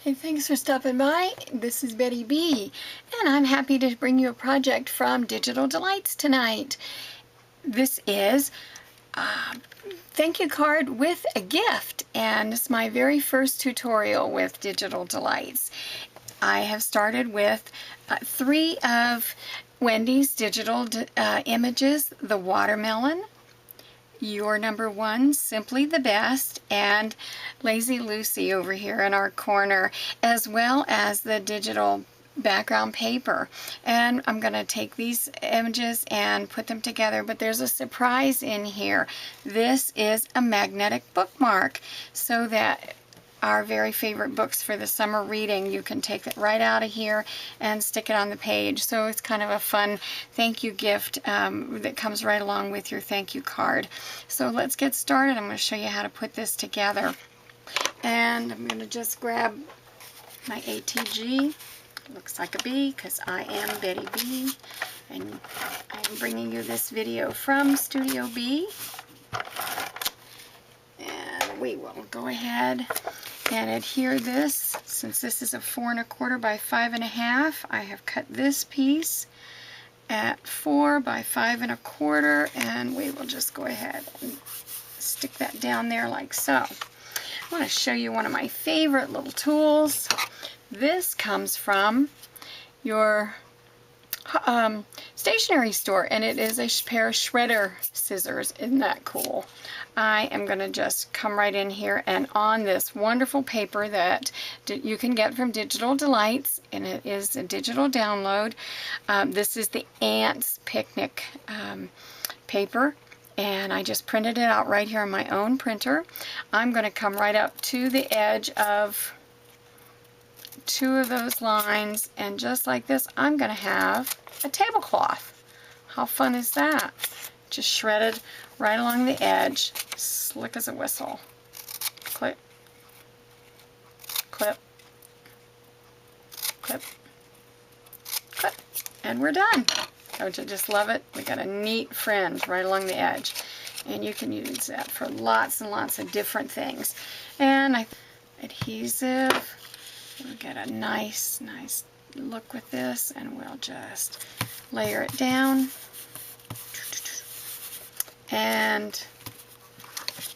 Hey, thanks for stopping by. This is Betty B, and I'm happy to bring you a project from Digital Delights tonight. This is a thank you card with a gift, and it's my very first tutorial with Digital Delights. I have started with 3 of Wendy's digital images: the watermelon, Your Number One, Simply the Best, and Lazy Lucy over here in our corner, as well as the digital background paper. And I'm going to take these images and put them together, but there's a surprise in here. This is a magnetic bookmark, so that our very favorite books for the summer reading, you can take it right out of here and stick it on the page. So it's kind of a fun thank you gift that comes right along with your thank you card. So let's get started. I'm going to show you how to put this together. And I'm going to just grab my ATG. Looks like a B because I am Betty B. And I'm bringing you this video from Studio B. And we will go ahead and adhere this. Since this is a 4 1/4 by 5 1/2, I have cut this piece at 4 by 5 1/4, and we will just go ahead and stick that down there like so. I want to show you one of my favorite little tools. This comes from your stationery store, and it is a pair of shredder scissors. Isn't that cool? I am going to just come right in here, and on this wonderful paper that you can get from Digital Delights, and it is a digital download. This is the Ants Picnic paper, and I just printed it out right here on my own printer. I'm going to come right up to the edge of 2 of those lines, and just like this, I'm going to have a tablecloth. How fun is that? Just shredded right along the edge, slick as a whistle. Clip, clip, clip, clip, and we're done. Don't you just love it? We got a neat fringe right along the edge, and you can use that for lots and lots of different things. And adhesive. We'll get a nice look with this, and we'll just layer it down and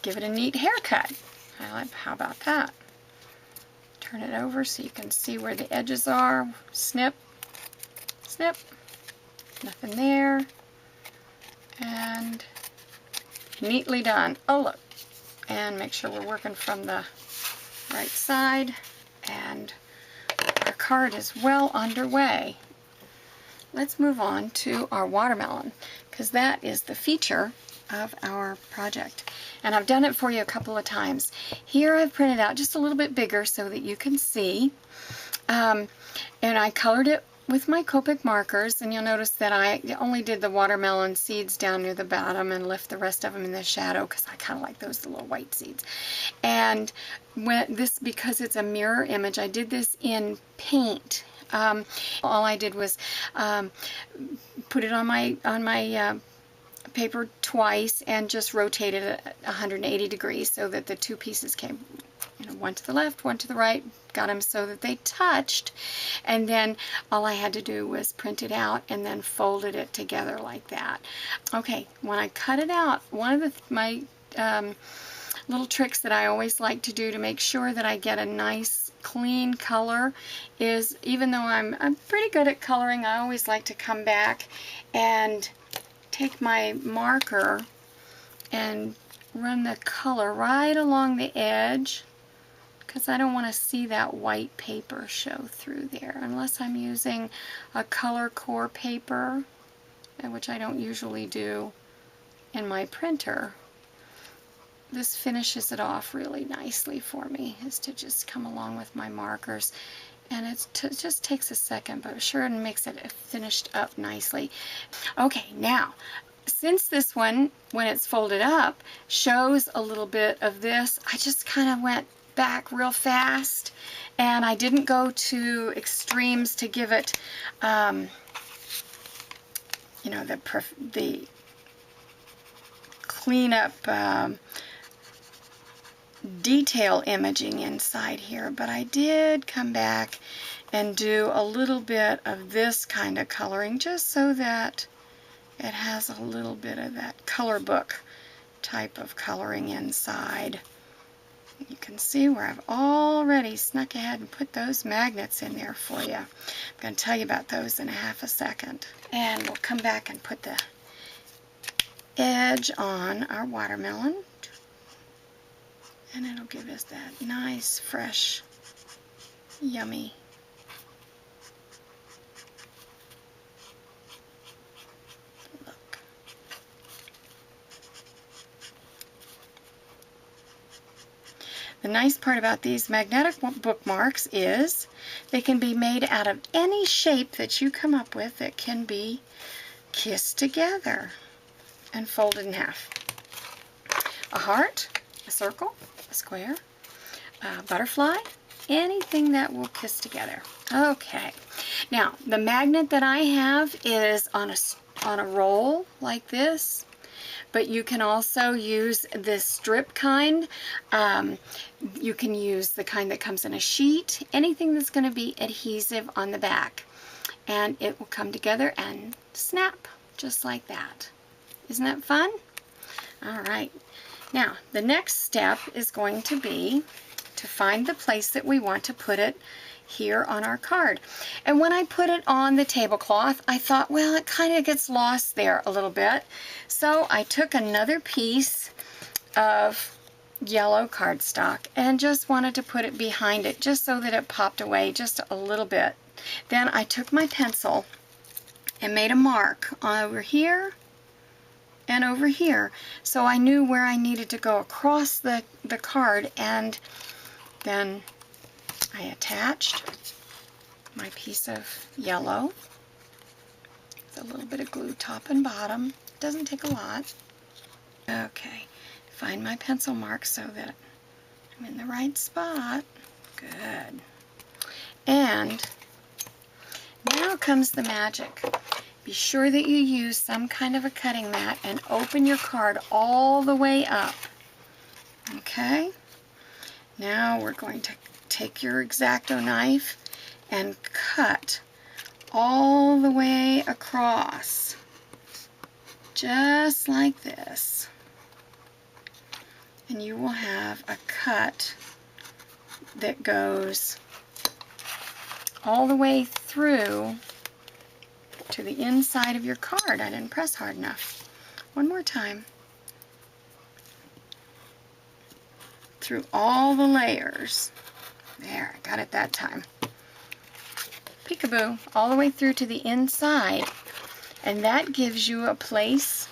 give it a neat haircut. How about that? Turn it over so you can see where the edges are. Snip, snip, nothing there, and neatly done. Oh, look, and make sure we're working from the right side. And our card is well underway. Let's move on to our watermelon, because that is the feature of our project. And I've done it for you a couple of times. Here I've printed out just a little bit bigger so that you can see. And I colored it with my Copic markers, and you'll notice that I only did the watermelon seeds down near the bottom and left the rest of them in the shadow, because I kind of like those little white seeds. And because it's a mirror image, I did this in paint. All I did was put it on my paper twice and just rotated it 180 degrees so that the 2 pieces came, one to the left, one to the right, got them so that they touched, and then all I had to do was print it out and then folded it together like that. Okay, when I cut it out, one of my little tricks that I always like to do to make sure that I get a nice clean color is, even though I'm pretty good at coloring, I always like to come back and take my marker and run the color right along the edge, because I don't want to see that white paper show through there unless I'm using a color core paper, which I don't usually do in my printer. This finishes it off really nicely for me, is to just come along with my markers. And it just takes a second, but sure makes it finished up nicely. Okay, now, since this one, when it's folded up, shows a little bit of this, I just kind of went back real fast, and I didn't go to extremes to give it, the clean up detail imaging inside here, but I did come back and do a little bit of this kind of coloring just so that it has a little bit of that color book type of coloring inside. You can see where I've already snuck ahead and put those magnets in there for you. I'm going to tell you about those in a half a second. And we'll come back and put the edge on our watermelon. And it'll give us that nice, fresh, yummy look. The nice part about these magnetic bookmarks is they can be made out of any shape that you come up with that can be kissed together and folded in half. A heart, a circle, a square, a butterfly, anything that will kiss together. Okay, now the magnet that I have is on a roll like this, but you can also use this strip kind. You can use the kind that comes in a sheet, anything that's going to be adhesive on the back, and it will come together and snap just like that. Isn't that fun? All right. Now, the next step is going to be to find the place that we want to put it here on our card. And when I put it on the tablecloth, I thought, well, it kind of gets lost there a little bit. So I took another piece of yellow cardstock and just wanted to put it behind it just so that it popped away just a little bit. Then I took my pencil and made a mark over here and over here, so I knew where I needed to go across the card, and then I attached my piece of yellow with a little bit of glue top and bottom. Doesn't take a lot. Okay, find my pencil mark so that I'm in the right spot. Good. And now comes the magic. Be sure that you use some kind of a cutting mat and open your card all the way up. Okay? Now we're going to take your X-Acto knife and cut all the way across. Just like this. And you will have a cut that goes all the way through to the inside of your card. I didn't press hard enough. One more time. Through all the layers. There, I got it that time. Peekaboo, all the way through to the inside. And that gives you a place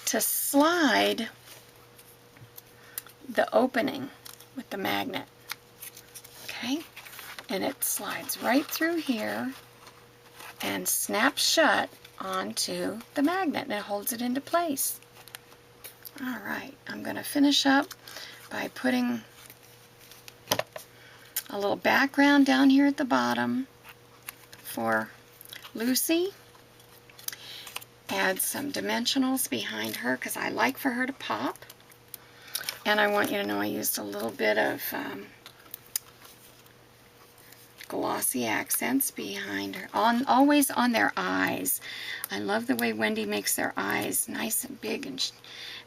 to slide the opening with the magnet. Okay? And it slides right through here and snaps shut onto the magnet, and it holds it into place. Alright, I'm going to finish up by putting a little background down here at the bottom for Lucy. Add some dimensionals behind her because I like for her to pop. And I want you to know I used a little bit of glossy accents behind her, always on their eyes. I love the way Wendy makes their eyes nice and big, and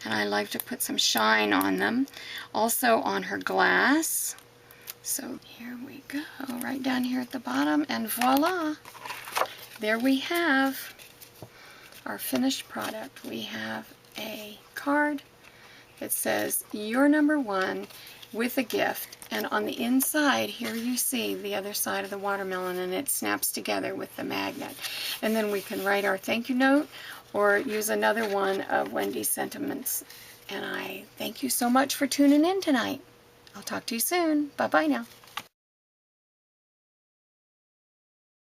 I like to put some shine on them. Also on her glass. So here we go, right down here at the bottom, and voila! There we have our finished product. We have a card that says, "You're number one," with a gift, and on the inside here you see the other side of the watermelon, and it snaps together with the magnet. And then we can write our thank you note or use another one of Wendy's sentiments. And I thank you so much for tuning in tonight. I'll talk to you soon. Bye bye now.